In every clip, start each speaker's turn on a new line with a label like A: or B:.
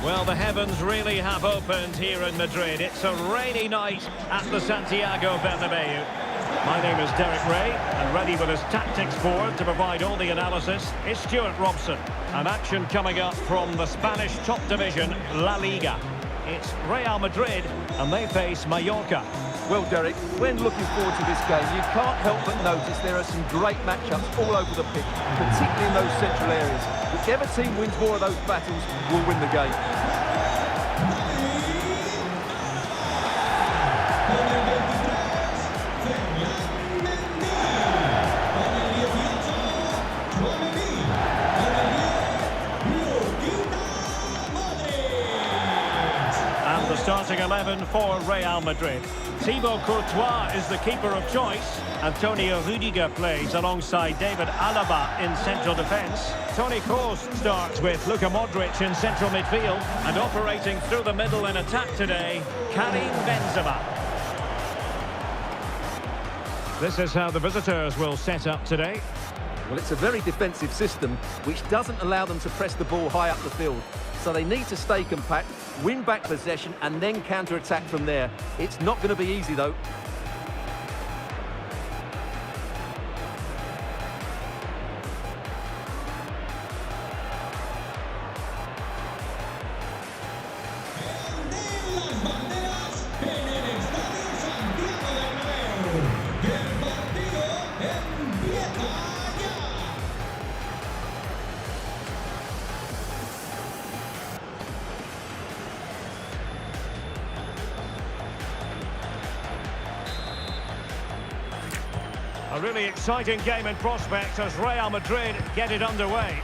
A: Well, the heavens really have opened here in Madrid. It's a rainy night at the Santiago Bernabeu. My name is Derek Ray, and ready with his tactics board to provide all the analysis is Stuart Robson. An action coming up from the Spanish top division, La Liga. It's Real Madrid, and they face Mallorca.
B: Well, Derek, when looking forward to this game, you can't help but notice there are some great matchups all over the pitch, particularly in those central areas. Whichever team wins more of those battles will win the game.
A: And the starting 11 for Real Madrid. Thibaut Courtois is the keeper of choice. Antonio Rudiger plays alongside David Alaba in central defence. Toni Kroos starts with Luka Modric in central midfield. And operating through the middle in attack today, Karim Benzema. This is how the visitors will set up today.
B: Well, it's a very defensive system, which doesn't allow them to press the ball high up the field. So they need to stay compact, win back possession, and then counter-attack from there. It's not going to be easy, though.
A: A really exciting game in prospect as Real Madrid get it underway.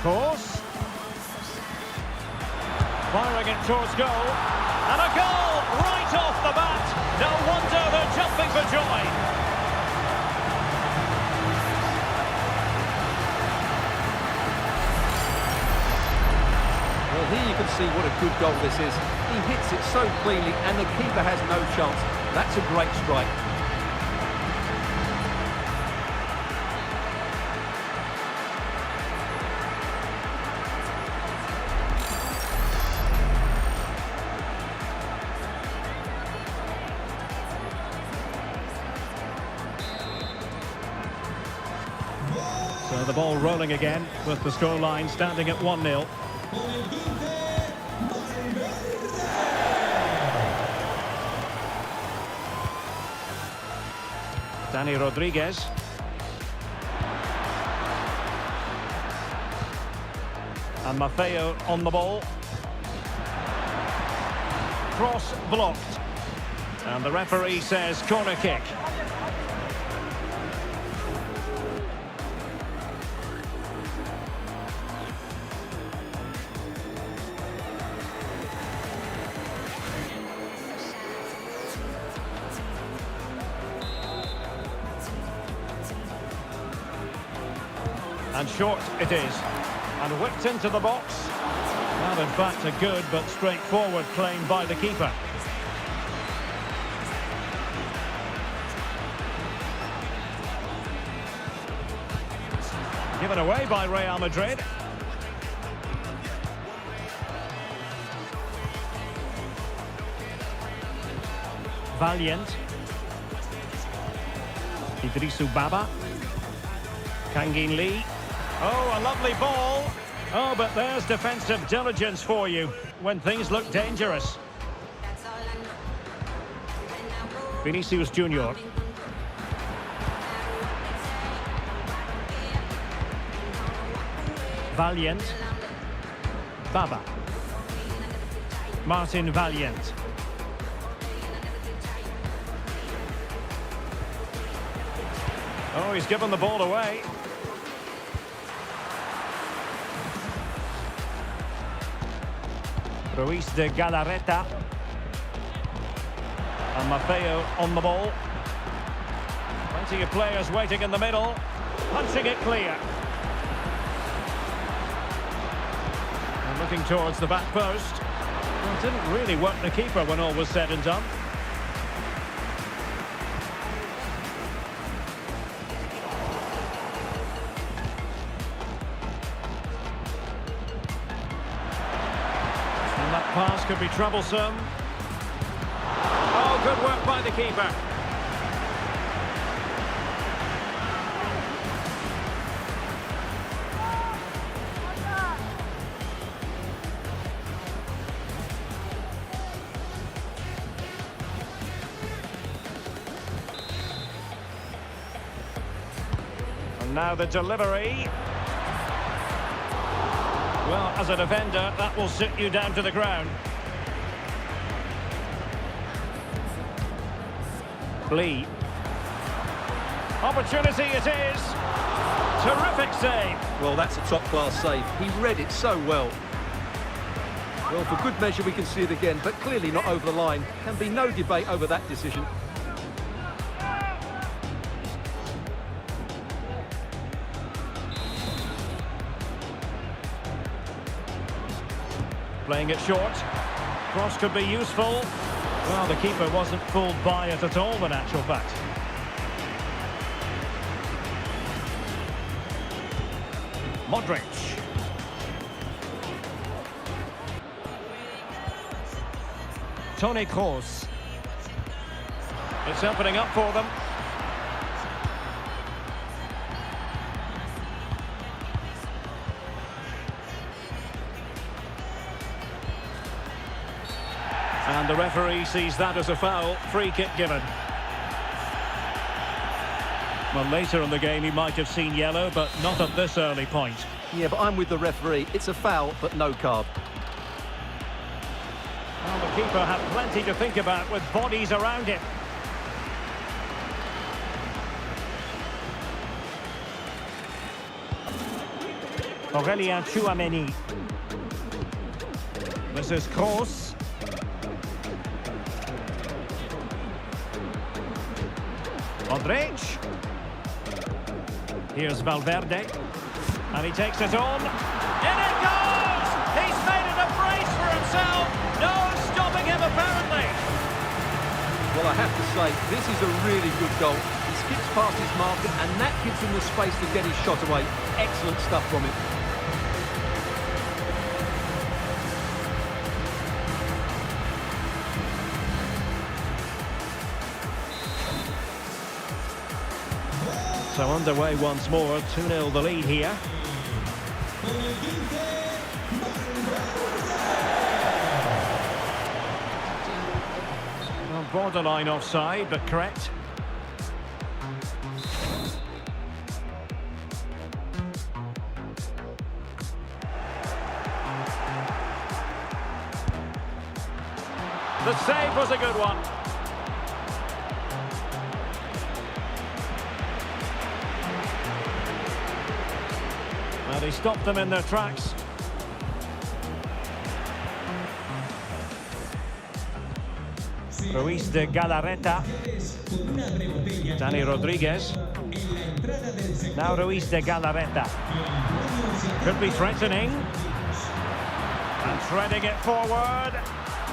A: Course. Firing it towards goal. And a goal right off the bat. No wonder they're jumping for joy.
B: Well, here you can see what a good goal this is. He hits it so cleanly and the keeper has no chance. That's a great strike.
A: So the ball rolling again with the scoreline standing at 1-0. Dani Rodriguez. And Maffeo on the ball. Cross blocked. And the referee says corner kick. And short it is. And whipped into the box. Well, in fact, a good but straightforward claim by the keeper. Given away by Real Madrid. Valiant. Idrissou Baba. Kangin Lee. Oh, a lovely ball. Oh, but there's defensive diligence for you when things look dangerous. Vinicius Junior. Valiant. Baba. Martin Valiant. Oh, he's given the ball away. Ruiz de Galarreta. And Maffeo on the ball. Plenty of players waiting in the middle. Punching it clear. And looking towards the back post. Well, Didn't really work the keeper when all was said and done. And that pass could be troublesome. Oh, good work by the keeper. Now the delivery. Well, as a defender, that will sit you down to the ground. Lee. Opportunity it is. Terrific save.
B: Well, that's a top-class save. He read it so well. Well, for good measure, we can see it again, but clearly not over the line. Can be no debate over that decision.
A: Playing it short. Cross could be useful. Well, the keeper wasn't fooled by it at all, in actual fact. Modric. Toni Kroos. It's opening up for them. And the referee sees that as a foul. Free kick given. Well, later in the game he might have seen yellow, but not at this early point.
B: Yeah, but I'm with the referee. It's a foul, but no card.
A: Well, the keeper had plenty to think about with bodies around him. Aurelien Tchouameni. This is Kroos. Modric. Here's Valverde. And he takes it on. In it goes! He's made it a brace for himself. No stopping him, apparently.
B: Well, I have to say, this is a really good goal. He skips past his marker, and that gives him the space to get his shot away. Excellent stuff from him.
A: So underway once more, 2-0 the lead here. Well, borderline offside, but correct. The save was a good one. Well, he stopped them in their tracks. Ruiz de Galarreta. Dani Rodriguez. Now Ruiz de Galarreta. Could be threatening. And threading it forward.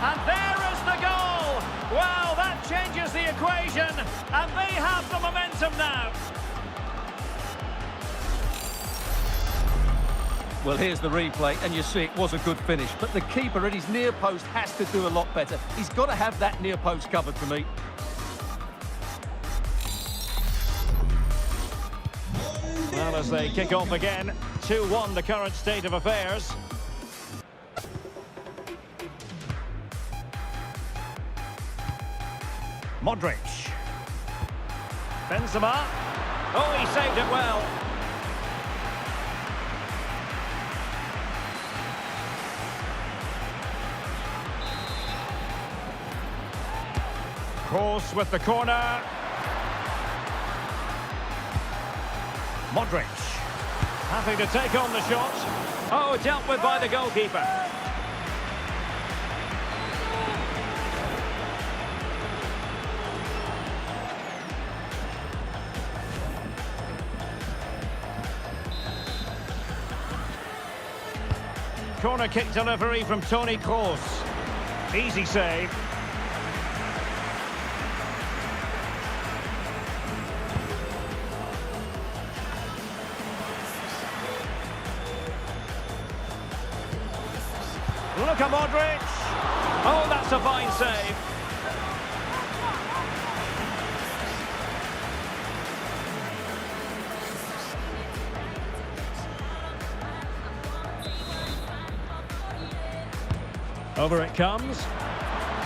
A: And there is the goal! Well, that changes the equation. And they have the momentum now.
B: Well, here's the replay, and you see it was a good finish. But the keeper at his near post has to do a lot better. He's got to have that near post covered for me.
A: Well, as they kick off again, 2-1 the current state of affairs. Modric. Benzema. Oh, he saved it well. Kroos with the corner. Modric. Happy to take on the shot. Oh, dealt with by the goalkeeper. Corner kick delivery from Toni Kroos. Easy save. Luka Modric. Oh, that's a fine save. Over it comes.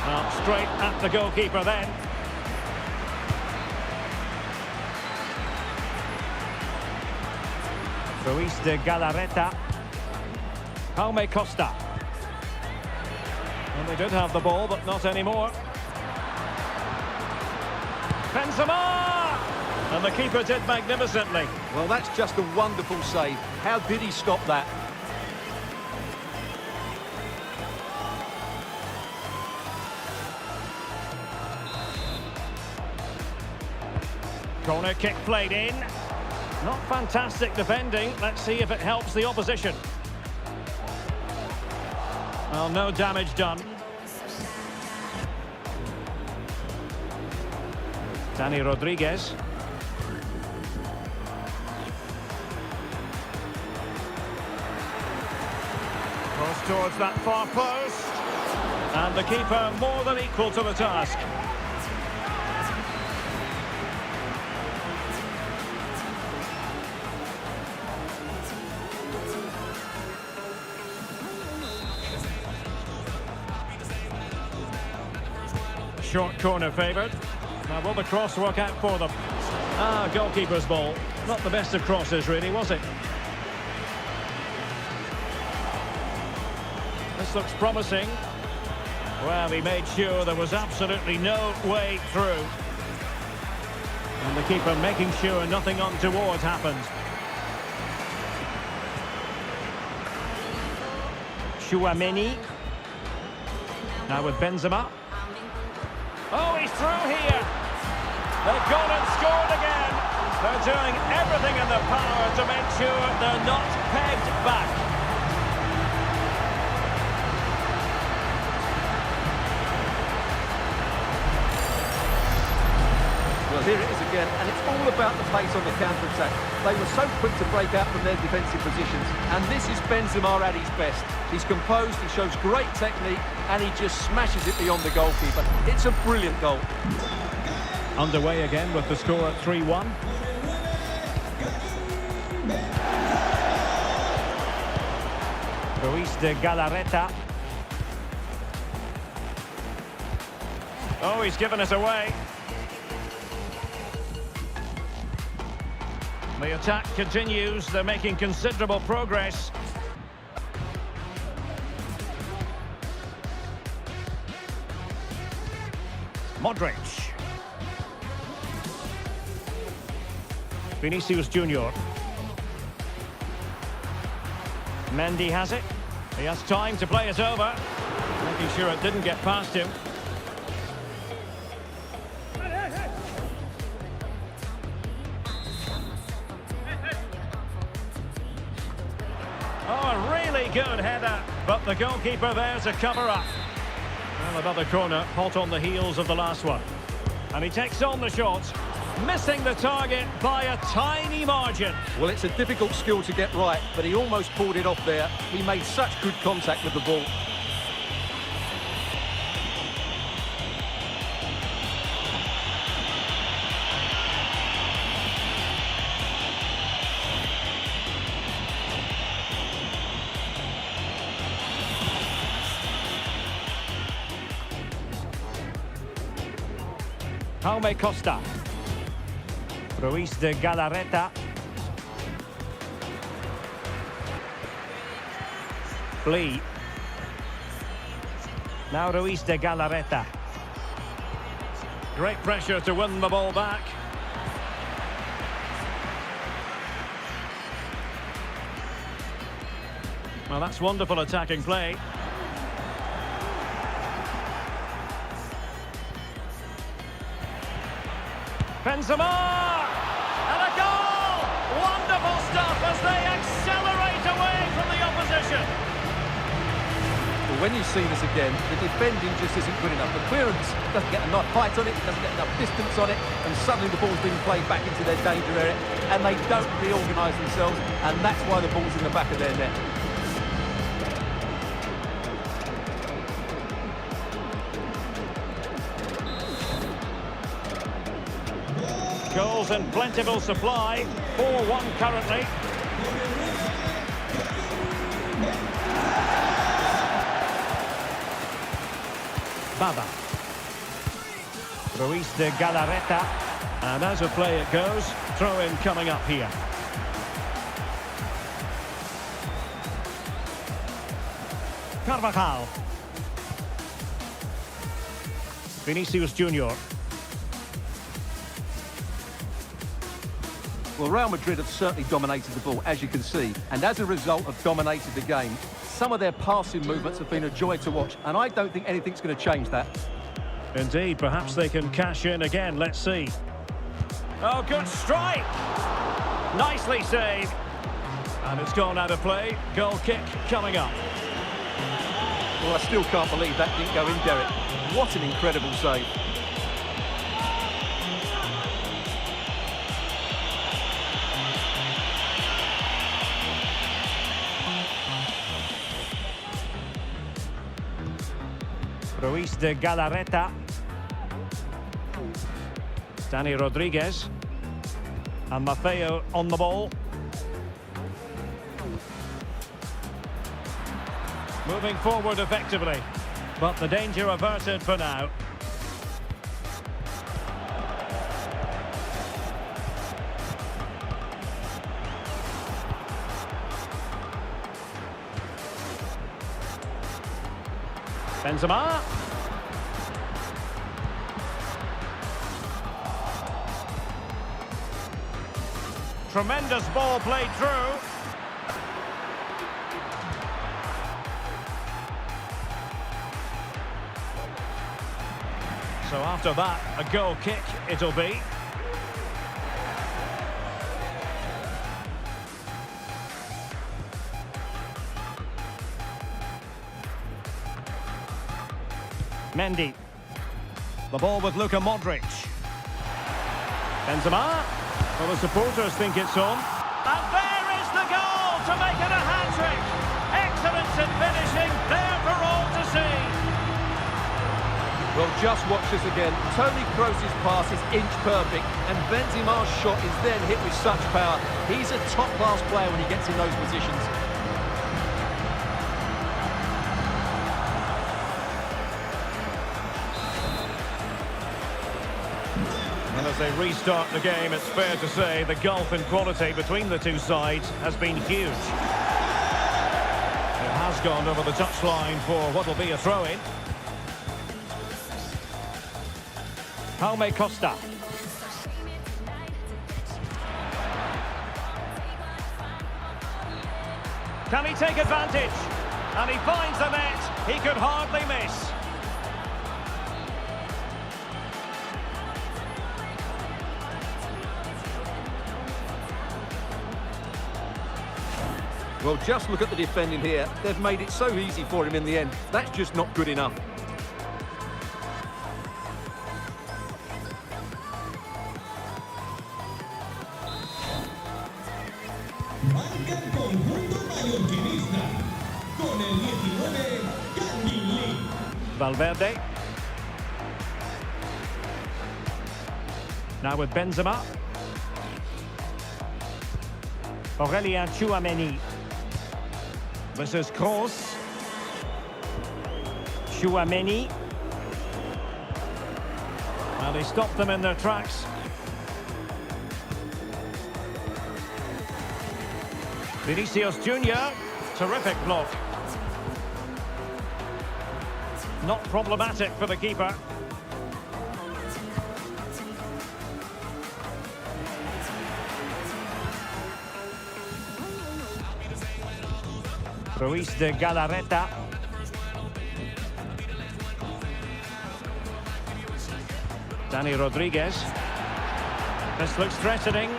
A: Well, straight at the goalkeeper then. Ruiz de Galarreta. Jaume Costa. And they did have the ball, but not anymore. Benzema! And the keeper did magnificently.
B: Well, that's just a wonderful save. How did he stop that?
A: Corner kick played in. Not fantastic defending. Let's see if it helps the opposition. Well, no damage done. Dani Rodriguez. Cross towards that far post. And the keeper more than equal to the task. Short corner favoured. Now will the cross work out for them? Ah, goalkeeper's ball. Not the best of crosses really, was it? This looks promising. Well, he made sure there was absolutely no way through. And the keeper making sure nothing untoward happened. Chouameni. Now with Benzema. Oh, he's through here. They've gone and scored again. They're doing everything in their power to make sure they're not pegged back.
B: Well, here it is again, and it's all about the pace on the counter-attack. They were so quick to break out from their defensive positions, and this is Benzema at his best. He's composed, he shows great technique, and he just smashes it beyond the goalkeeper. It's a brilliant goal.
A: Underway again with the score at 3-1. Ruiz de Galarreta. Oh, he's given us away. The attack continues. They're making considerable progress. Modric. Vinicius Junior. Mendy has it. He has time to play it over. Making sure it didn't get past him. Oh, a really good header. But the goalkeeper there to cover up. Well, another corner, hot on the heels of the last one. And he takes on the shot, missing the target by a tiny margin.
B: Well, it's a difficult skill to get right, but he almost pulled it off there. He made such good contact with the ball.
A: Jaume Costa. Ruiz de Galarreta. Lee. Now Ruiz de Galarreta. Great pressure to win the ball back. Well, that's wonderful attacking play. Benzema! And a goal! Wonderful stuff as they accelerate away from the opposition.
B: Well, when you see this again, the defending just isn't good enough. The clearance doesn't get enough height on it, doesn't get enough distance on it, and suddenly the ball's being played back into their danger area, and they don't reorganise themselves, and that's why the ball's in the back of their net.
A: Goals in plentiful supply. 4-1 currently. Baba. Ruiz de Galarreta. And as a play it goes, throw-in coming up here. Carvajal. Vinicius Junior.
B: Well, Real Madrid have certainly dominated the ball, as you can see, and as a result have dominated the game. Some of their passing movements have been a joy to watch, and I don't think anything's going to change that.
A: Indeed, perhaps they can cash in again, let's see. Oh, good strike! Nicely saved. And it's gone out of play. Goal kick coming up.
B: Well, I still can't believe that didn't go in, Derek. What an incredible save.
A: Ruiz de Galarreta. Danny Rodriguez. And Maffeo on the ball. Moving forward effectively. But the danger averted for now. Benzema. Tremendous ball played through. So after that, a goal kick it'll be. Mendy. The ball with Luka Modric. Benzema. Well, the supporters think it's on. And there is the goal to make it a hat-trick. Excellence in finishing, there for all to see.
B: Well, just watch this again. Toni Kroos's pass is inch perfect, and Benzema's shot is then hit with such power. He's a top-class player when he gets in those positions.
A: And as they restart the game, it's fair to say the gulf in quality between the two sides has been huge. It has gone over the touchline for what will be a throw-in. Jaume Costa. Can he take advantage? And he finds the net. He could hardly miss.
B: Well, just look at the defending here. They've made it so easy for him in the end. That's just not good enough.
C: Marca el conjunto mallorquinista con el 19
A: Valverde. Now with Benzema. Aurélien Tchouaméni. This is Kroos. Tchouaméni. Well, he stopped them in their tracks. Vinicius Junior. Terrific block. Not problematic for the keeper. Ruiz de Galarreta. Danny Rodriguez. This looks threatening.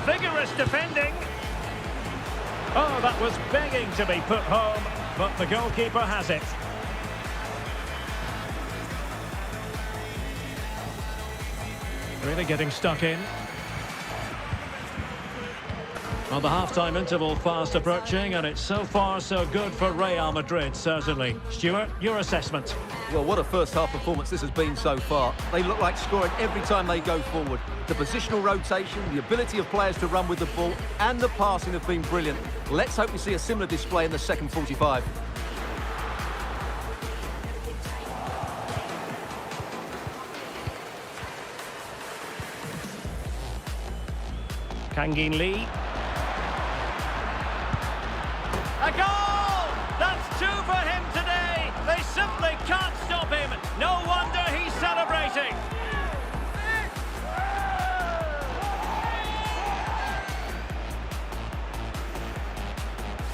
A: Vigorous defending. Oh, that was begging to be put home, but the goalkeeper has it. Really getting stuck in. Well, the half-time interval fast approaching, and it's so far so good for Real Madrid, certainly. Stuart, your assessment?
B: Well, what a first-half performance this has been so far. They look like scoring every time they go forward. The positional rotation, the ability of players to run with the ball, and the passing have been brilliant. Let's hope we see a similar display in the second 45.
A: Kangin Lee. A goal! That's 2 for him today. They simply can't stop him. No wonder he's celebrating.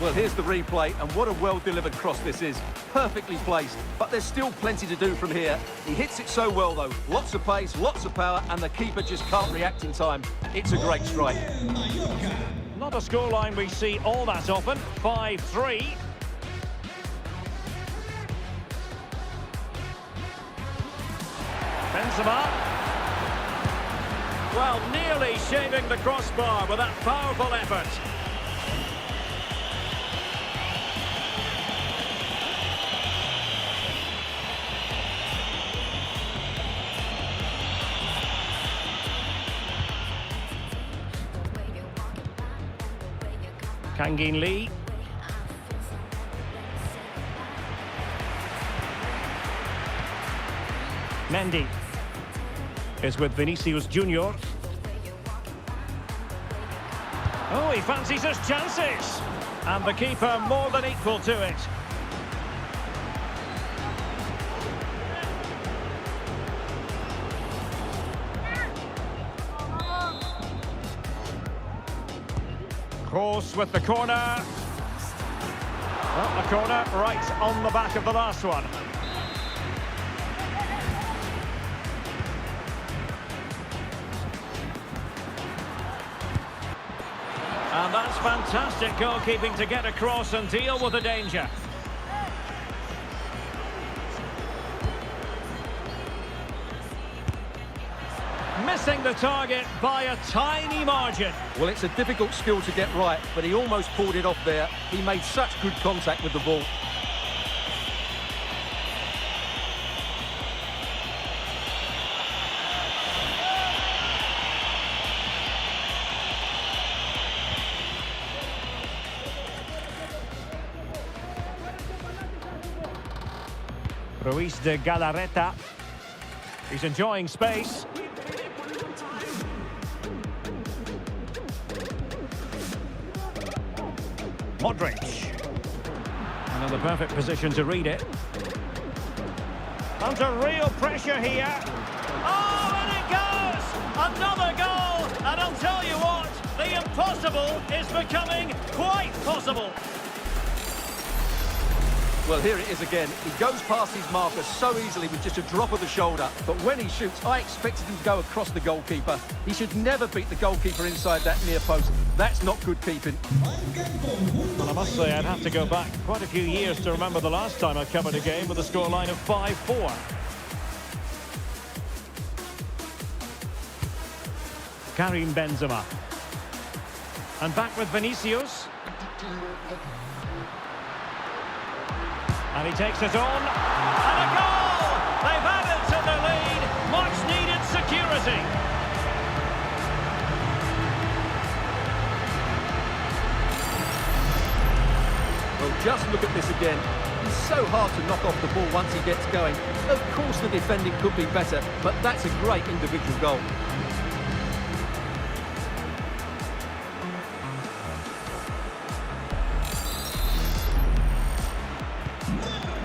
B: Well, here's the replay, and what a well-delivered cross this is. Perfectly placed, but there's still plenty to do from here. He hits it so well, though. Lots of pace, lots of power, and the keeper just can't react in time. It's a great strike.
C: Mallorca.
A: Not a scoreline we see all that often. 5-3. Benzema. Well, nearly shaving the crossbar with that powerful effort. Kangin Lee. Mendy is with Vinicius Junior. Oh, he fancies his chances. And the keeper more than equal to it. Kroos with the corner. Well, the corner right on the back of the last one. And that's fantastic goalkeeping to get across and deal with the danger. Missing the target by a tiny margin.
B: Well, it's a difficult skill to get right, but he almost pulled it off there. He made such good contact with the ball.
A: Ruiz de Galarreta. He's enjoying space. Modric. Another perfect position to read it. Under real pressure here. Oh, and it goes! Another goal! And I'll tell you what, the impossible is becoming quite possible.
B: Well, here it is again. He goes past his marker so easily with just a drop of the shoulder. But when he shoots, I expected him to go across the goalkeeper. He should never beat the goalkeeper inside that near post. That's not good keeping.
A: Well, I must say, I'd have to go back quite a few years to remember the last time I covered a game with a scoreline of 5-4. Karim Benzema. And back with Vinicius. And he takes it on. And a goal! They've added to the lead. Much needed security.
B: Well, just look at this again. He's so hard to knock off the ball once he gets going. Of course the defending could be better, but that's a great individual goal.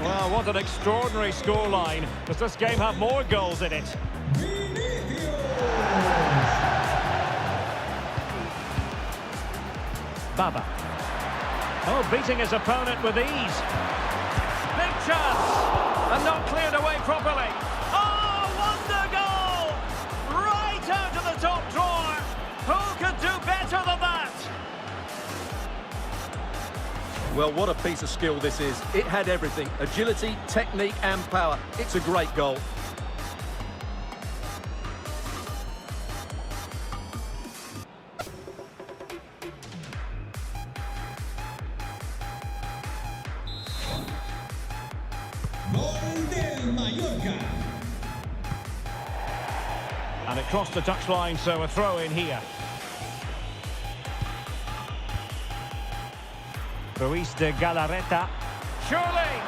A: Well, what an extraordinary scoreline. Does this game have more goals in it? Baba. Oh, beating his opponent with ease. Big chance! And not cleared away properly. Oh, wonder goal! Right out of the top drawer. Who could do better than that?
B: Well, what a piece of skill this is. It had everything. Agility, technique and power. It's a great goal.
C: del Mallorca.
A: And it crossed the touchline, so a throw in here. Ruiz de Galarreta. Surely!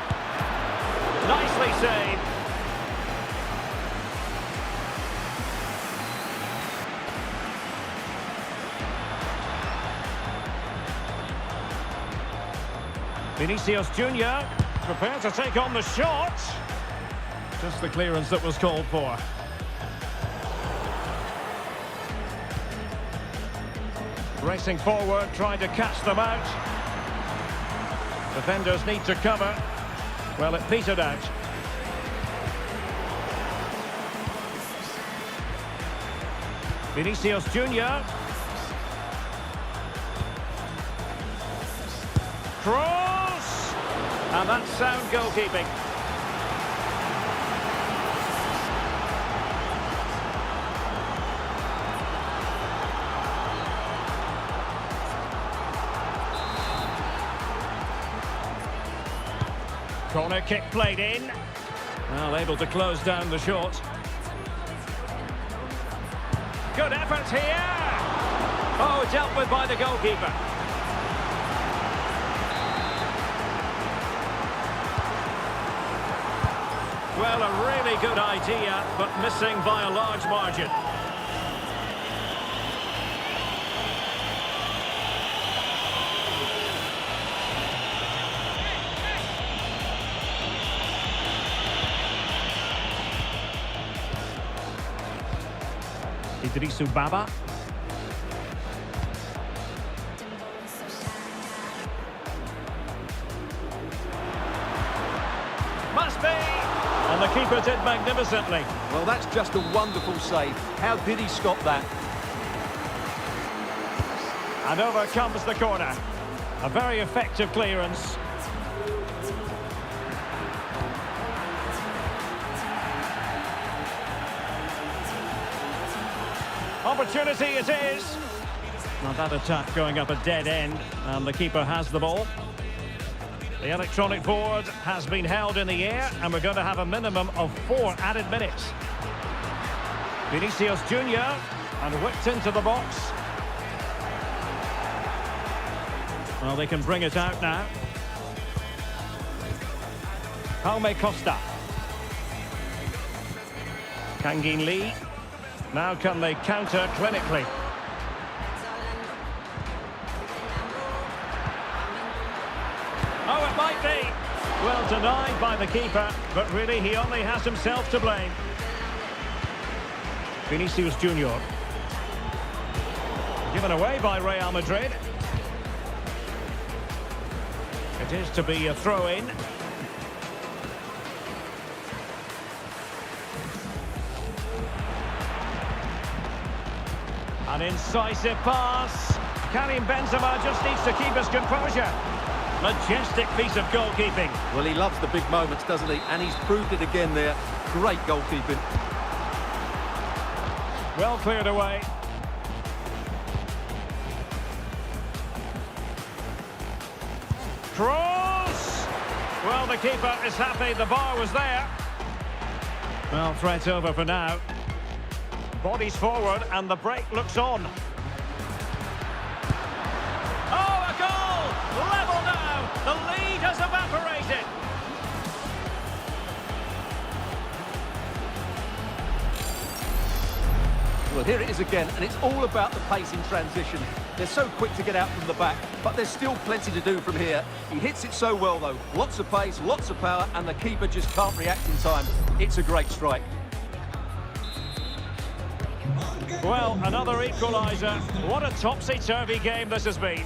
A: Nicely saved. Vinicius Junior prepared to take on the shot. Just the clearance that was called for. Racing forward, trying to catch them out. Defenders need to cover. Well, it petered out. Vinicius Junior. Cross! And that's sound goalkeeping. Corner kick played in. Well, able to close down the shot. Good effort here. Oh, dealt with by the goalkeeper. Well, a really good idea, but missing by a large margin. Idrisu Baba. Must be! And the keeper did magnificently.
B: Well, that's just a wonderful save. How did he stop that?
A: And over comes the corner. A very effective clearance. Opportunity it is. Now that attack going up a dead end, and the keeper has the ball. The electronic board has been held in the air, and we're going to have a minimum of 4 added minutes. Vinicius Junior, and whipped into the box. Well, they can bring it out now. Jaume Costa. Kangin Lee. Now can they counter clinically? Oh, it might be. Well denied by the keeper, but really he only has himself to blame. Vinicius Junior. Given away by Real Madrid. It is to be a throw-in. An incisive pass. Karim Benzema just needs to keep his composure. Majestic piece of goalkeeping.
B: Well, he loves the big moments, doesn't he? And he's proved it again there. Great goalkeeping.
A: Well cleared away. Cross! Well, the keeper is happy the bar was there. Well, threat over for now. Bodies forward and the break looks on. Oh, a goal! Level now! The lead has evaporated.
B: Well, here it is again, and it's all about the pace in transition. They're so quick to get out from the back, but there's still plenty to do from here. He hits it so well, though. Lots of pace, lots of power, and the keeper just can't react in time. It's a great strike.
A: Well, another equaliser. What a topsy-turvy game this has been.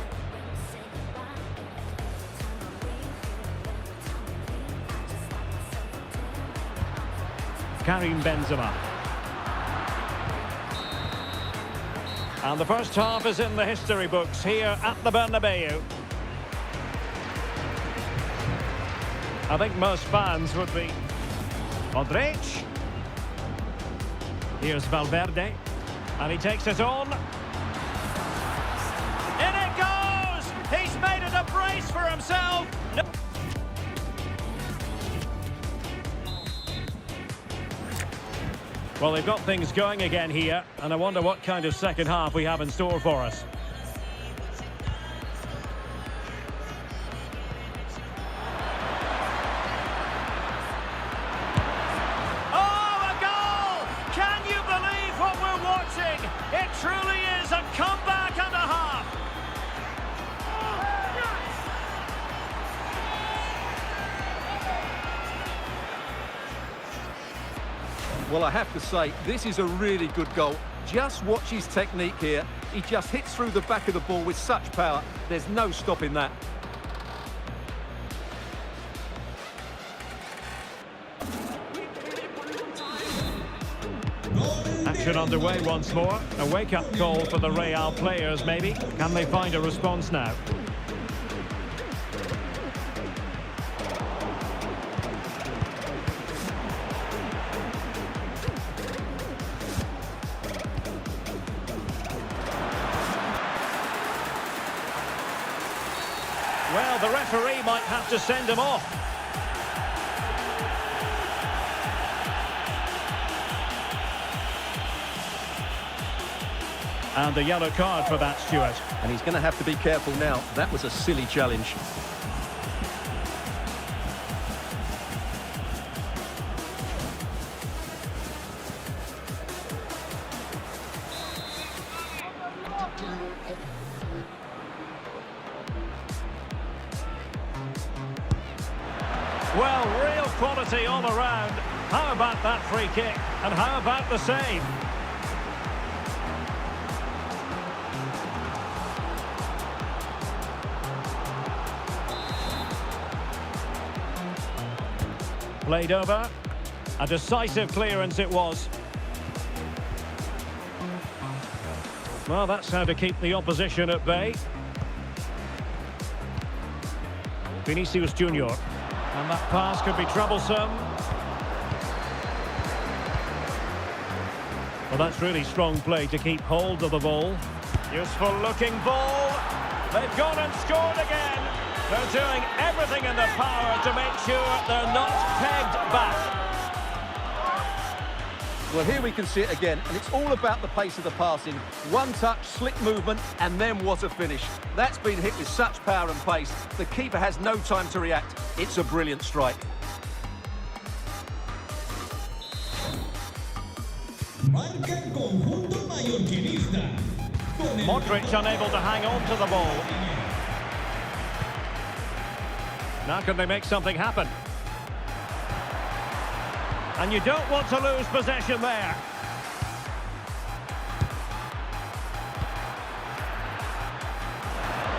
A: Karim Benzema. And the first half is in the history books here at the Bernabeu. I think most fans would be. Modric. Here's Valverde. And he takes it on. In it goes! He's made it a brace for himself. No. Well, they've got things going again here, and I wonder what kind of second half we have in store for us.
D: Oh, a goal! Can you believe what we're watching? It truly is a comeback and a half.
B: Well, I have to say, this is a really good goal. Just watch his technique here. He just hits through the back of the ball with such power. There's no stopping that.
A: Action underway once more. A wake-up call for the Real players, maybe. Can they find a response now? Well, the referee might have to send him off. And the yellow card for that, Stuart.
B: And he's going to have to be careful now. That was a silly challenge.
A: Well, real quality all around. How about that free kick? And how about the save? Played over. A decisive clearance it was. Well, that's how to keep the opposition at bay. Vinicius Junior. And that pass could be troublesome. Well, that's really strong play to keep hold of the ball. Useful looking ball. They've gone and scored again. They're doing everything in their power to make sure they're not pegged back.
B: Well, here we can see it again, and it's all about the pace of the passing. One touch, slick movement, and then what a finish. That's been hit with such power and pace. The keeper has no time to react. It's a brilliant strike.
C: Marca el conjunto mallorquinista. Con el
A: Modric unable to hang on to the ball. Now can they make something happen? And you don't want to lose possession there.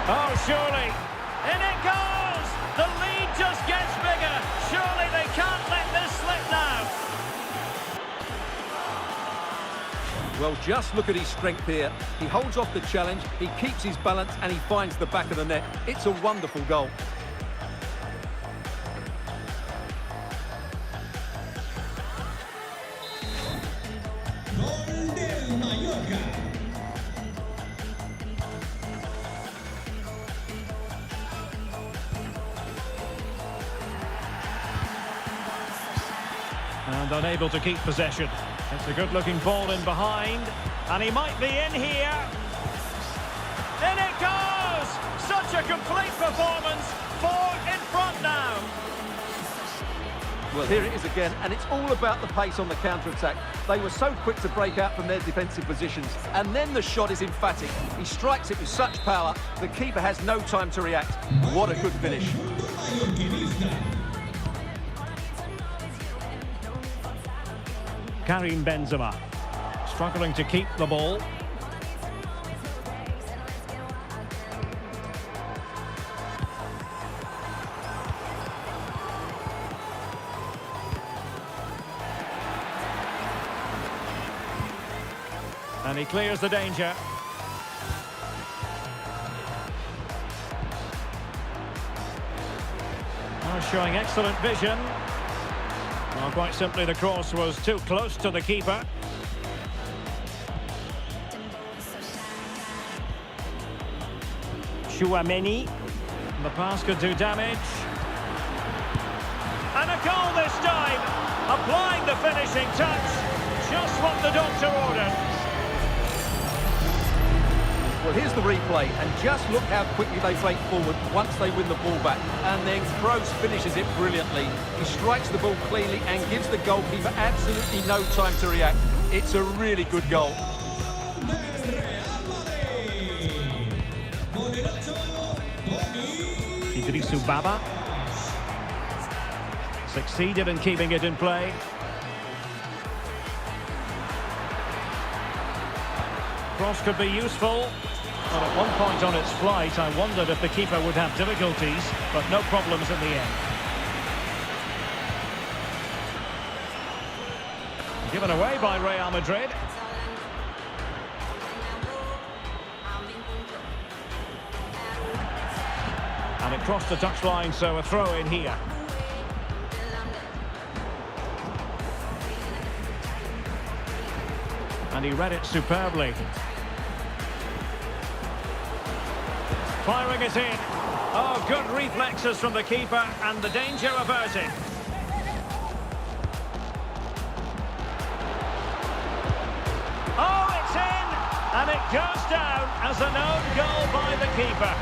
A: Oh, surely.
D: In it goes! The lead just gets bigger. Surely they can't let this slip now.
B: Well, just look at his strength here. He holds off the challenge, he keeps his balance, and he finds the back of the net. It's a wonderful goal.
C: gol del Mallorca.
A: And unable to keep possession. It's a good-looking ball in behind. And he might be in here.
D: In it goes! Such a complete performance. 4 in front now.
B: Well, here it is again, and it's all about the pace on the counter-attack. They were so quick to break out from their defensive positions, and then the shot is emphatic. He strikes it with such power, the keeper has no time to react. What a good finish.
C: Conjunto mallorquinista.
A: Karim Benzema. Struggling to keep the ball. And he clears the danger. Oh, showing excellent vision. Well, quite simply, the cross was too close to the keeper. Chouameni. The pass could do damage. And a goal this time. Applying the finishing touch. just what the doctor ordered.
B: Well, here's the replay, and just look how quickly they break forward once they win the ball back. And then Kroos finishes it brilliantly. He strikes the ball cleanly and gives the goalkeeper absolutely no time to react. It's a really good goal.
A: Idrisu Baba succeeded in keeping it in play. Cross could be useful. But at one point on its flight, I wondered if the keeper would have difficulties, but no problems in the end. Given away by Real Madrid. And it crossed the touchline, so a throw in here. And he read it superbly. Firing it in. Oh, good reflexes from the keeper, and the danger averted. Oh, it's in! And it goes down as an own goal by the keeper.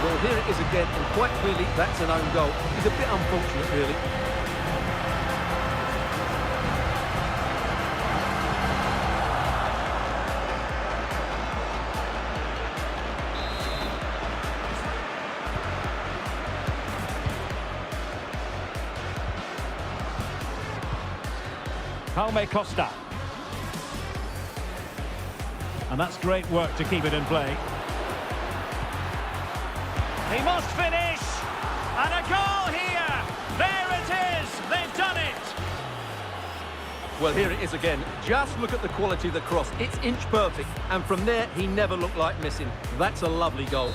B: Well, here it is again, and quite clearly that's an own goal. It's a bit unfortunate, really.
A: Jaume Costa. And that's great work to keep it in play. He must finish! And a goal here! There it is! They've done it!
B: Well, here it is again. Just look at the quality of the cross. It's inch perfect, and from there, he never looked like missing. That's a lovely goal.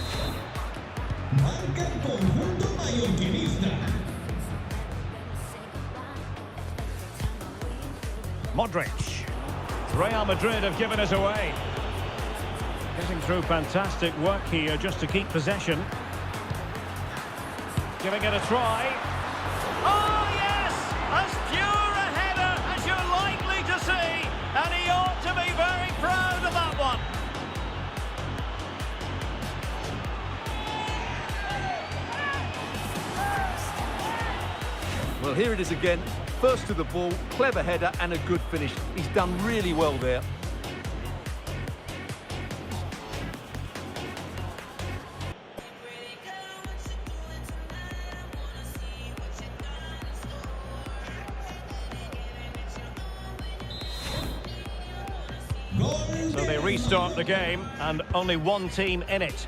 C: Marca el conjunto mallorquinista.
A: Modric. Real Madrid have given it away. Getting through fantastic work here just to keep possession. Giving it a try. Oh, yes! As pure a header as you're likely to see. And he ought to be very proud of that one.
B: Well, here it is again. First to the ball, clever header and a good finish. He's done really well there.
A: So they restart the game, and only one team in it.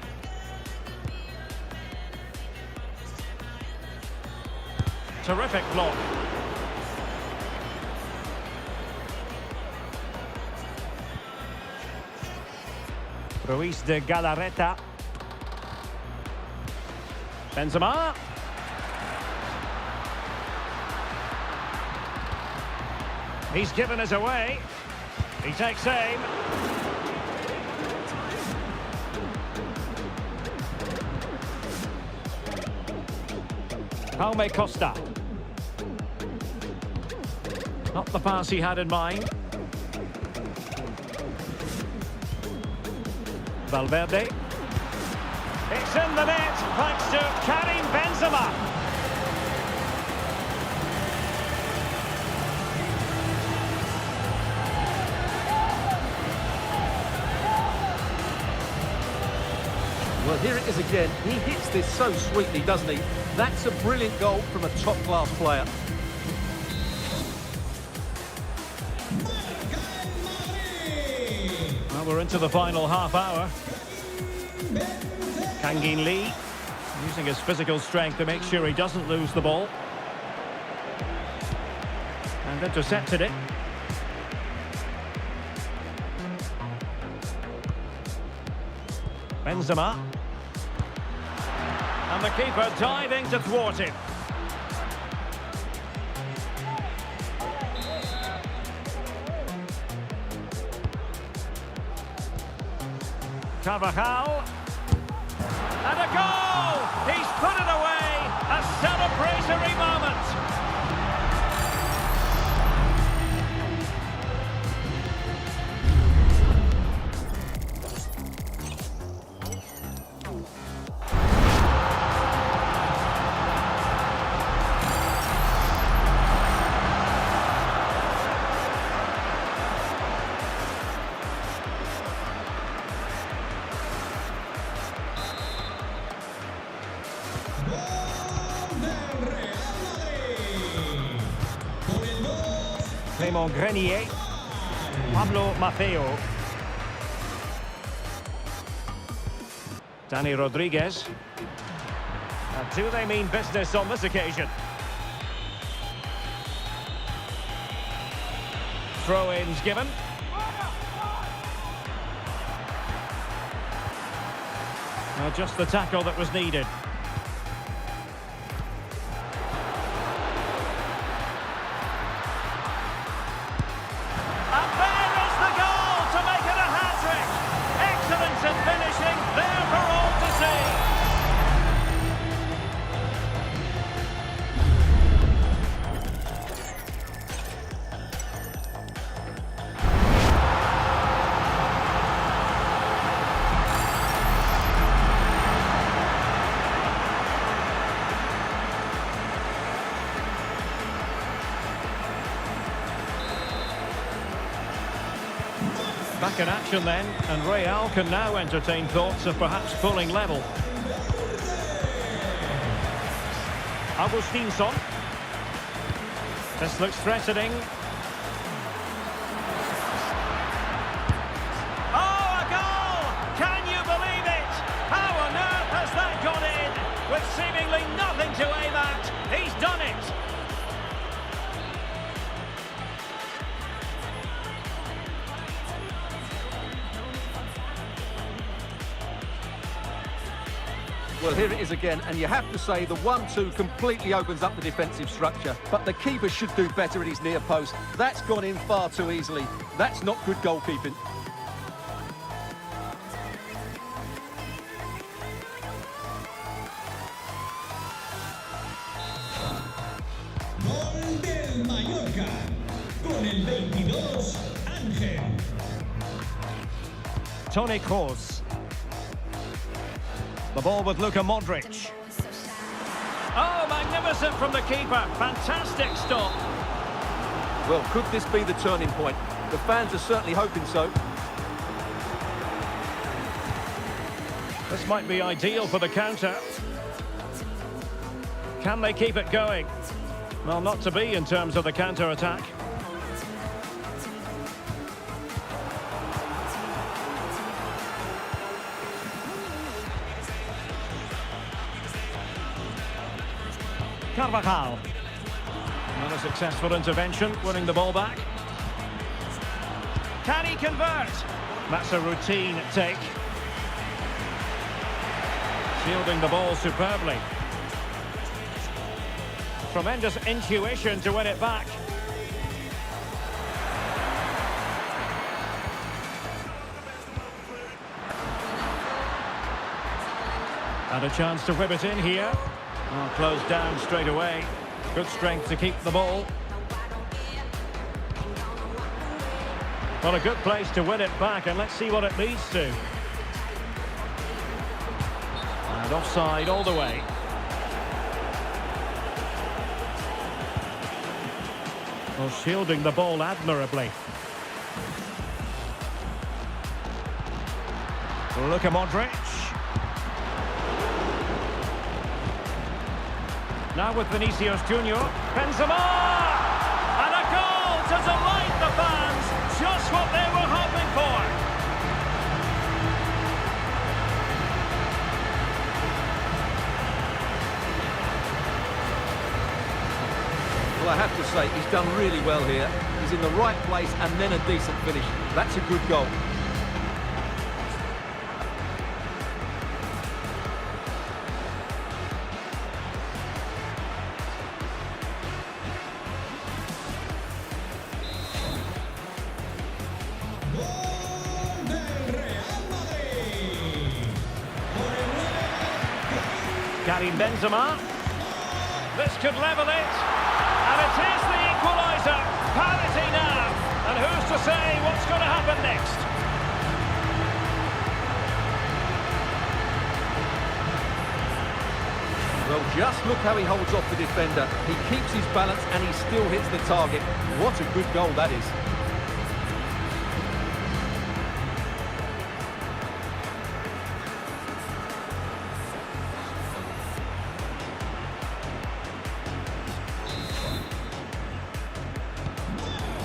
A: Terrific block. Ruiz de Galarreta. Benzema. He's given us away. He takes aim. Jaume Costa. Not the pass he had in mind. Valverde. It's in the net thanks to Karim Benzema.
B: Well, here it is again. He hits this so sweetly, doesn't he? That's a brilliant goal from a top-class player.
A: Well, we're into the final half hour. Kangin Lee using his physical strength to make sure he doesn't lose the ball. And intercepted it. Benzema. And the keeper diving to thwart him. Carvajal.
D: And a goal! He's put it away! A celebratory moment!
A: Clément Grenier, Pablo Maffeo, Danny Rodriguez. And do they mean business on this occasion? Throw-ins given. Well, just the tackle that was needed.
D: And there is the goal to make it a hat-trick. Excellence in finishing, there for all to see.
A: Back in action then, and Real can now entertain thoughts of perhaps pulling level. Augustinsson. This looks threatening.
D: Oh, a goal! Can you believe it? How on earth has that gone in? With seemingly nothing to aim at, he's done it!
B: Well, here it is again, and you have to say the 1-2 completely opens up the defensive structure. But the keeper should do better at his near post. That's gone in far too easily. That's not good goalkeeping.
C: Gol del Mallorca. Con el 22, Ángel.
A: Toni Kroos. The ball with Luka Modric.
D: Oh, magnificent from the keeper. Fantastic stop.
B: Well, could this be the turning point? The fans are certainly hoping so.
A: This might be ideal for the counter. Can they keep it going? Well, not to be in terms of the counter-attack. Carvajal. Not a successful intervention, winning the ball back.
D: Can he convert?
A: That's a routine take. Shielding the ball superbly. Tremendous intuition to win it back. And a chance to whip it in here. Oh, closed down straight away. Good strength to keep the ball. Well, a good place to win it back, and let's see what it leads to. And offside all the way. Well, shielding the ball admirably. Luka Modric. Now with Vinicius Junior. Benzema! And a goal to delight the fans. Just what they were hoping for.
B: Well, I have to say, he's done really well here. He's in the right place and then a decent finish. That's a good goal.
C: Gol del Real Madrid. Por el
A: Benzema. This could level it. And it is the equaliser. Parity now. And who's to say what's going to happen next?
B: Well, just look how he holds off the defender. He keeps his balance and he still hits the target. What a good goal that is.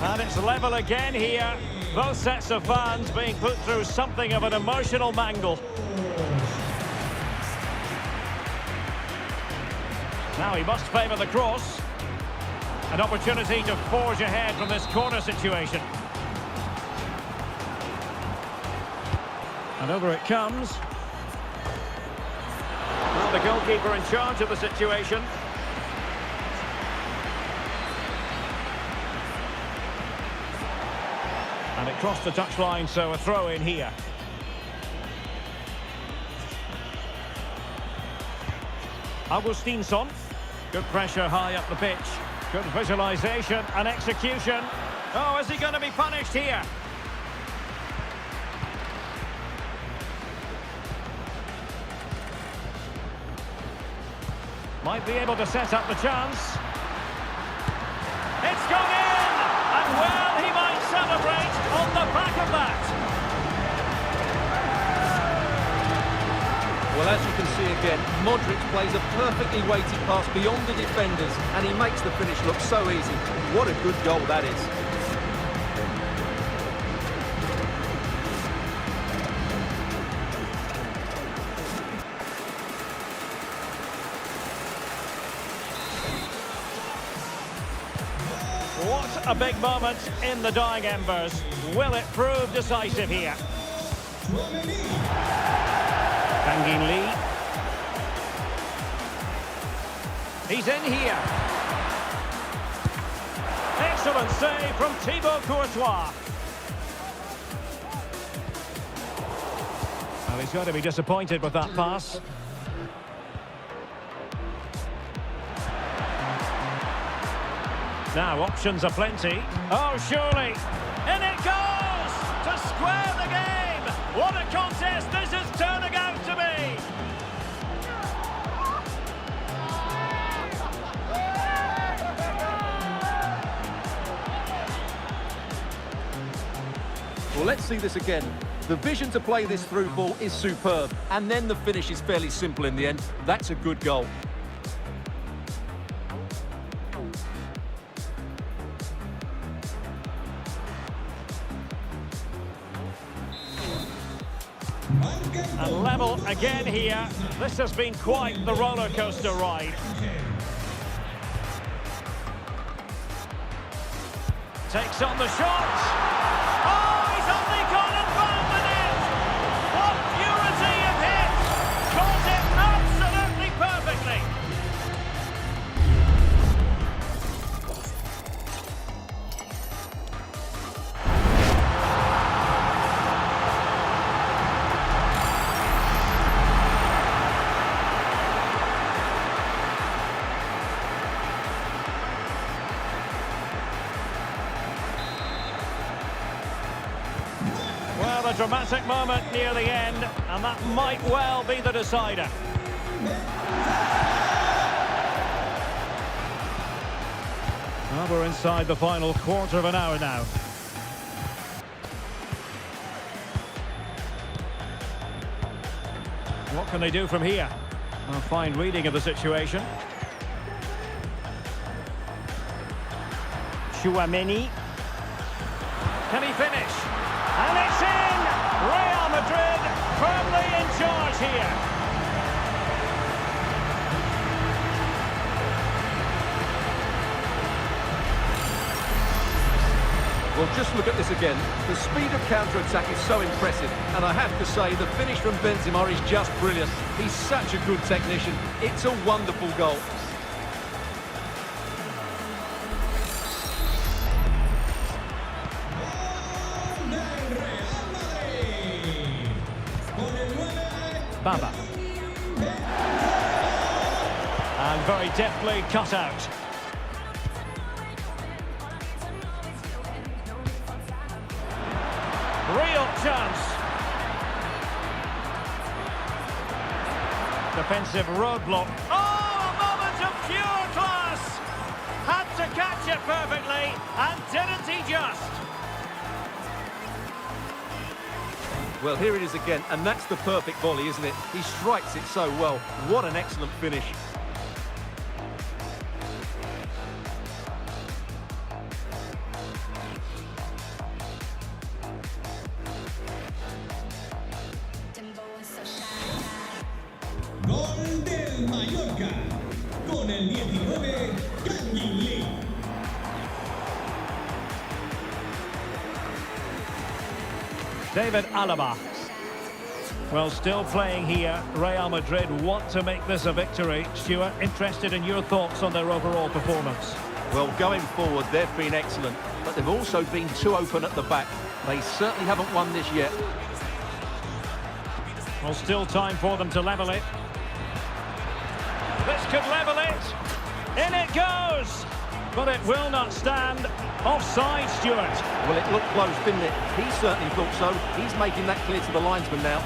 A: And it's level again here. Both sets of fans being put through something of an emotional mangle. Now he must favour the cross. An opportunity to forge ahead from this corner situation. And over it comes. Well, the goalkeeper in charge of the situation. And it crossed the touchline, so a throw in here. Augustinsson. Good pressure high up the pitch. Good visualisation and execution. Oh, is he going to be punished here? Might be able to set up the chance. It's gone in! And well, he might celebrate on the back of that.
B: Well, as you can see again, Modric plays a perfectly weighted pass beyond the defenders and he makes the finish look so easy. What a good goal that is.
A: What a big moment in the dying embers. Will it prove decisive here? Lee. He's in here. Excellent save from Thibaut Courtois. Well, he's got to be disappointed with that pass. Now, options are plenty. Oh, surely. In it goes! To square the game! What a contest this is turning out to be!
B: Well, let's see this again. The vision to play this through ball is superb, and then the finish is fairly simple in the end. That's a good goal.
A: And level again here. This has been quite the roller coaster ride. Takes on the shot. Oh, he's only gone and found the net. What purity of hit. Caught it absolutely perfectly. Well, a dramatic moment near the end, and that might well be the decider. Well, we're inside the final quarter of an hour now. What can they do from here? A fine reading of the situation. Chouameni. Can he finish? And it's in! Real Madrid firmly in charge here.
B: Well, just look at this again. The speed of counter-attack is so impressive, and I have to say, the finish from Benzema is just brilliant. He's such a good technician. It's a wonderful goal.
A: Baba. And very deftly cut out. Real chance. Defensive roadblock. Oh, a moment of pure class! Had to catch it perfectly, and didn't he just?
B: Well, here it is again, and that's the perfect volley, isn't it? He strikes it so well. What an excellent finish.
C: Gol del Mallorca. Con el 19, Lee.
A: David Alaba. Well, still playing here. Real Madrid want to make this a victory. Stuart, interested in your thoughts on their overall performance?
B: Well, going forward, they've been excellent, but they've also been too open at the back. They certainly haven't won this yet.
A: Well, still time for them to level it. This could level it. In it goes. But it will not stand. Offside, Stuart.
B: Well, it looked close, didn't it? He certainly thought so. He's making that clear to the linesman now.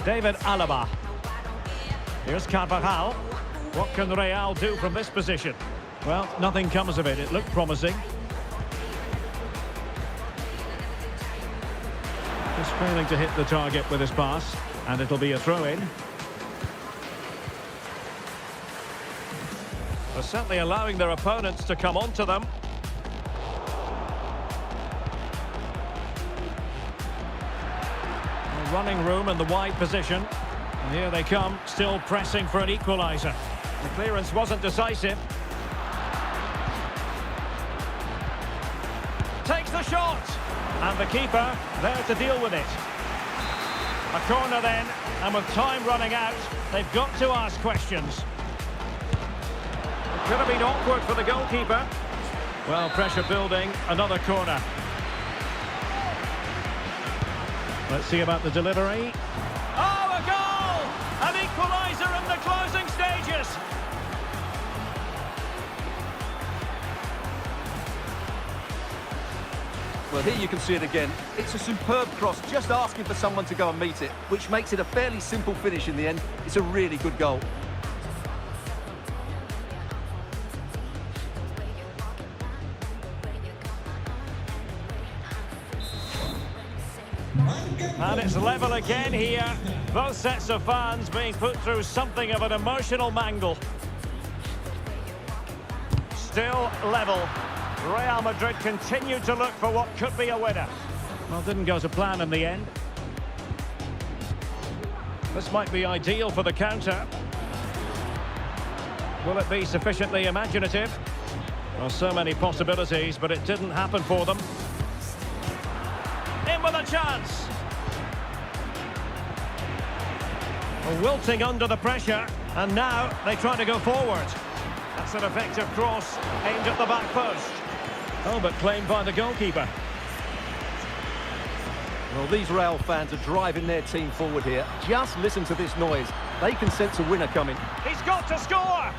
A: David Alaba. Here's Carvajal. What can Real do from this position? Well, nothing comes of it. It looked promising. Just failing to hit the target with his pass, and it'll be a throw-in. They're certainly allowing their opponents to come onto them. Running room in the wide position. And here they come, still pressing for an equaliser. The clearance wasn't decisive. Takes the shot. And the keeper there to deal with it. A corner then, and with time running out, they've got to ask questions. It could have been awkward for the goalkeeper. Well, pressure building, another corner. Let's see about the delivery. Oh, a goal! An equaliser in the closing stages.
B: Well, here you can see it again. It's a superb cross, just asking for someone to go and meet it, which makes it a fairly simple finish in the end. It's a really good goal.
A: And it's level again here. Both sets of fans being put through something of an emotional mangle. Still level. Real Madrid continue to look for what could be a winner. Well, didn't go to plan in the end. This might be ideal for the counter. Will it be sufficiently imaginative? Well, so many possibilities, but it didn't happen for them. In with a chance. Wilting under the pressure, and now they try to go forward. That's an effective cross aimed at the back post. Oh, but claimed by the goalkeeper.
B: Well, these Real fans are driving their team forward here. Just listen to this noise. They can sense a winner coming.
A: He's got to score!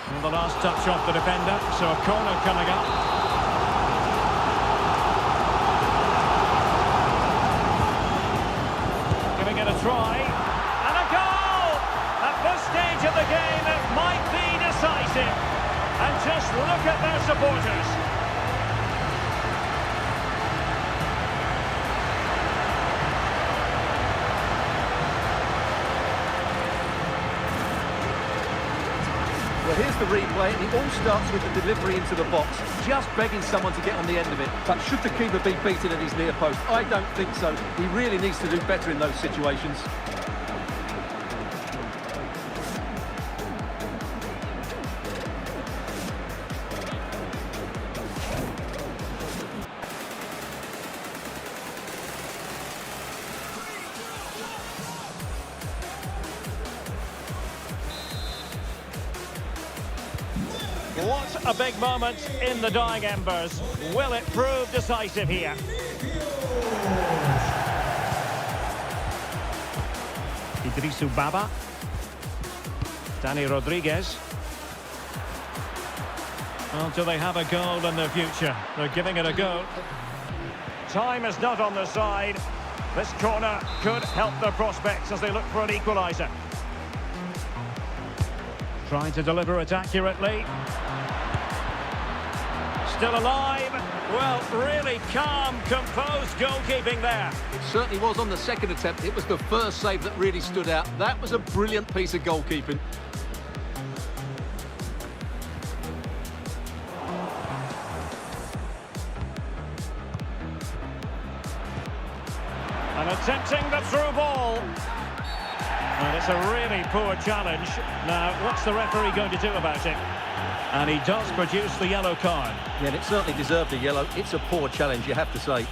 A: And the last touch off the defender, so a corner coming up. Giving it a try. Stage of the game, it might be decisive. And just look at their supporters.
B: Well, here's the replay, and it all starts with the delivery into the box, just begging someone to get on the end of it. But should the keeper be beaten at his near post? I don't think so. He really needs to do better in those situations.
A: What a big moment in the dying embers. Will it prove decisive here? Idrisu Baba. Danny Rodriguez. Well, do they have a goal in their future? They're giving it a go. Time is not on their side. This corner could help their prospects as they look for an equaliser. Trying to deliver it accurately. Still alive. Well, really calm, composed goalkeeping there.
B: It certainly was on the second attempt. It was the first save that really stood out. That was a brilliant piece of goalkeeping.
A: And attempting the through ball. And it's a really poor challenge. Now, what's the referee going to do about it? And he does produce the yellow card.
B: Yeah, and it certainly deserved a yellow. It's a poor challenge, you have to say.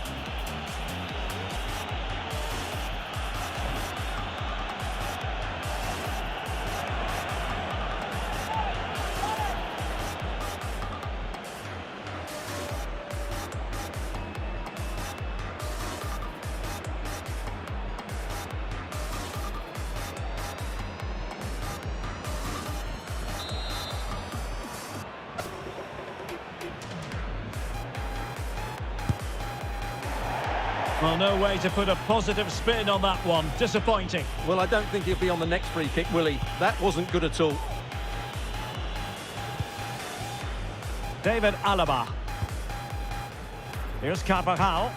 A: Well, no way to put a positive spin on that one. Disappointing.
B: Well, I don't think he'll be on the next free kick, will he? That wasn't good at all.
A: David Alaba. Here's Carvajal.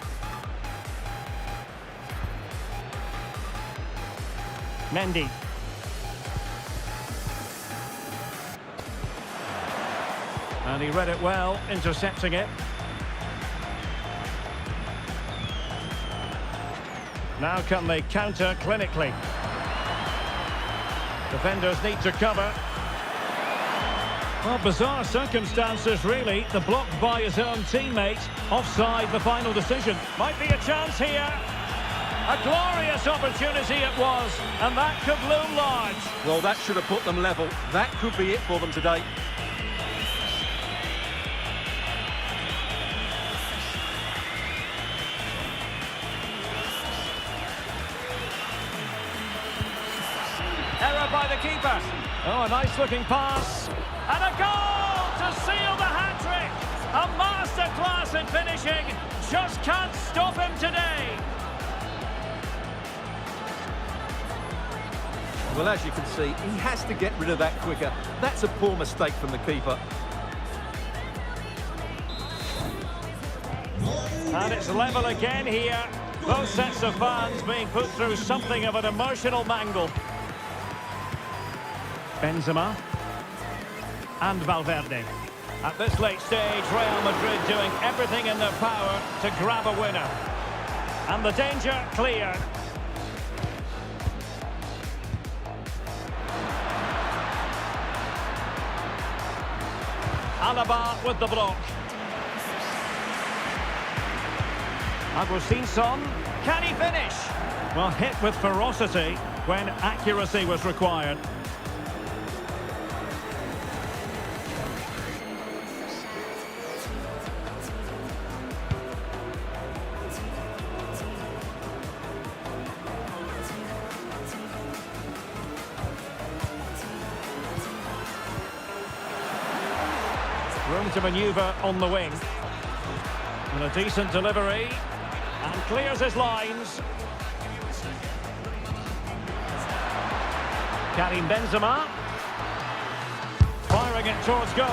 A: Mendy. And he read it well, intercepting it. Now can they counter clinically? Defenders need to cover. Well, bizarre circumstances, really. The blocked by his own teammate. Offside, the final decision. Might be a chance here. A glorious opportunity it was, and that could loom large.
B: Well, that should have put them level. That could be it for them today.
A: Error by the keeper. Oh, a nice-looking pass. And a goal to seal the hat-trick. A masterclass in finishing. Just can't stop him today.
B: Well, as you can see, he has to get rid of that quicker. That's a poor mistake from the keeper.
A: And it's level again here. Both sets of fans being put through something of an emotional mangle. Benzema and Valverde. At this late stage, Real Madrid doing everything in their power to grab a winner. And the danger cleared. Alaba with the block. Agustinsson. Can he finish? Well, hit with ferocity when accuracy was required. Room to manoeuvre on the wing. And a decent delivery. And clears his lines. Karim Benzema. Firing it towards goal.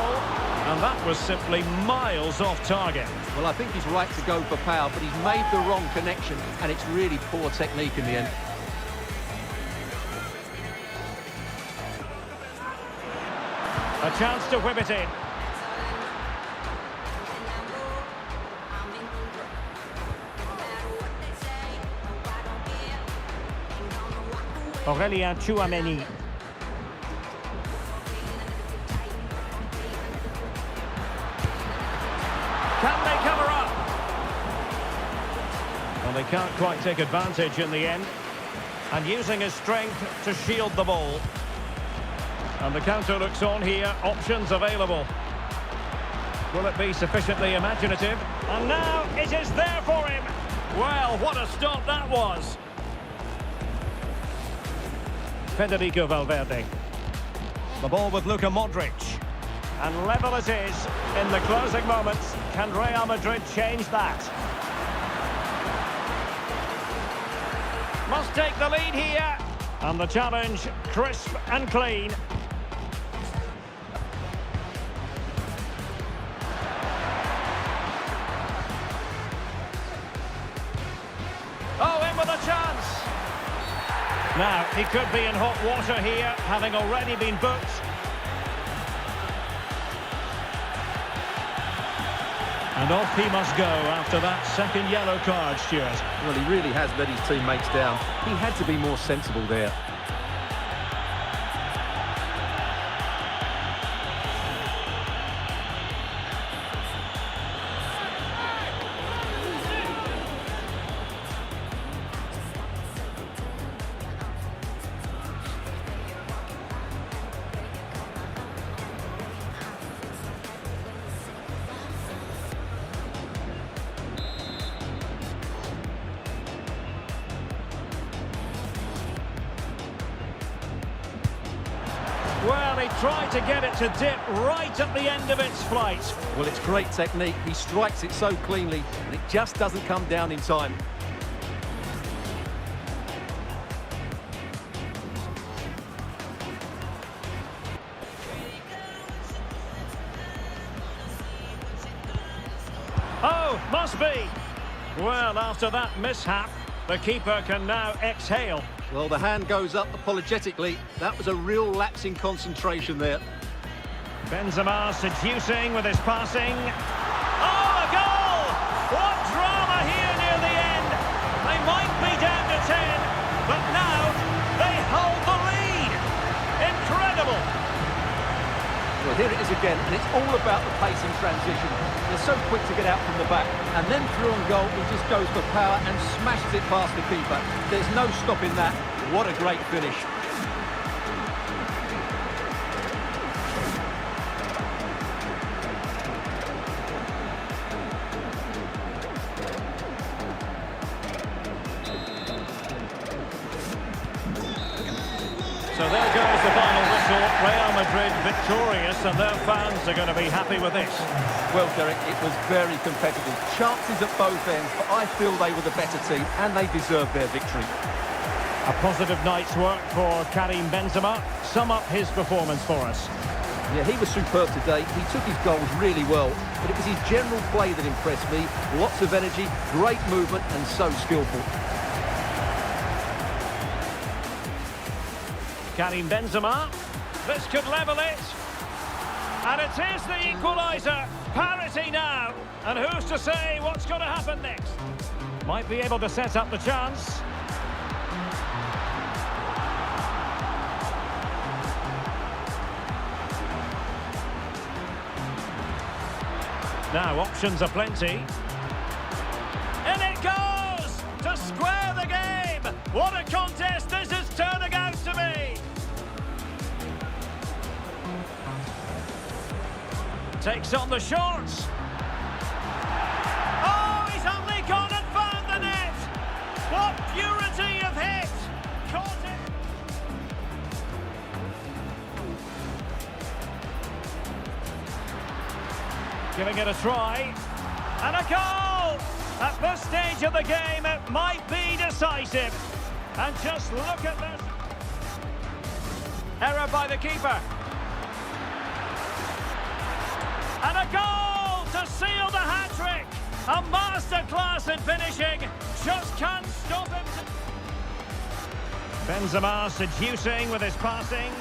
A: And that was simply miles off target.
B: Well, I think he's right to go for power, but he's made the wrong connection, and it's really poor technique in the end.
A: A chance to whip it in. Aurélien Tchouameni. Can they cover up? Well, they can't quite take advantage in the end. And using his strength to shield the ball. And the counter looks on here. Options available. Will it be sufficiently imaginative? And now it is there for him. Well, what a stop that was. Federico Valverde. The ball with Luka Modric. And level it is in the closing moments. Can Real Madrid change that? Must take the lead here. And the challenge, crisp and clean. Oh, in with a chance. Now, he could be in hot water here, having already been booked. And off he must go after that second yellow card, Stuart.
B: Well, he really has let his teammates down. He had to be more sensible there.
A: Well, he tried to get it to dip right at the end of its flight.
B: Well, it's great technique. He strikes it so cleanly, and it just doesn't come down in time.
A: Oh, must be. Well, after that mishap, the keeper can now exhale.
B: Well, the hand goes up apologetically. That was a real lapse in concentration there.
A: Benzema seducing with his passing. Oh, a goal! What drama here near the end. They might be down to 10, but now they hold the lead. Incredible.
B: Well, here it is again, and it's all about the pace and transition. They're so quick to get out from the back, and then through on goal, he just goes for power and smashes it past the keeper. There's no stopping that. What a great finish.
A: So there goes the final whistle. Real Madrid victorious, and their fans are going to be happy with this.
B: Well, Derek, it was very competitive. Chances at both ends, but I feel they were the better team, and they deserved their victory.
A: A positive night's work for Karim Benzema. Sum up his performance for us.
B: Yeah, he was superb today. He took his goals really well, but it was his general play that impressed me. Lots of energy, great movement, and so skillful.
A: Karim Benzema. This could level it. And it is the equaliser. Parity now. And who's to say what's going to happen next? Might be able to set up the chance. Now, options are plenty. And it goes! To square the game! What a contest this is turning out to be! Takes on the shorts. Oh, he's only gone and found the net! What purity of hit! Caught it! Giving it a try. And a goal! At this stage of the game, it might be decisive. And just look at this. Error by the keeper. And a goal to seal the hat-trick. A masterclass in finishing. Just can't stop him. Benzema seducing with his passing.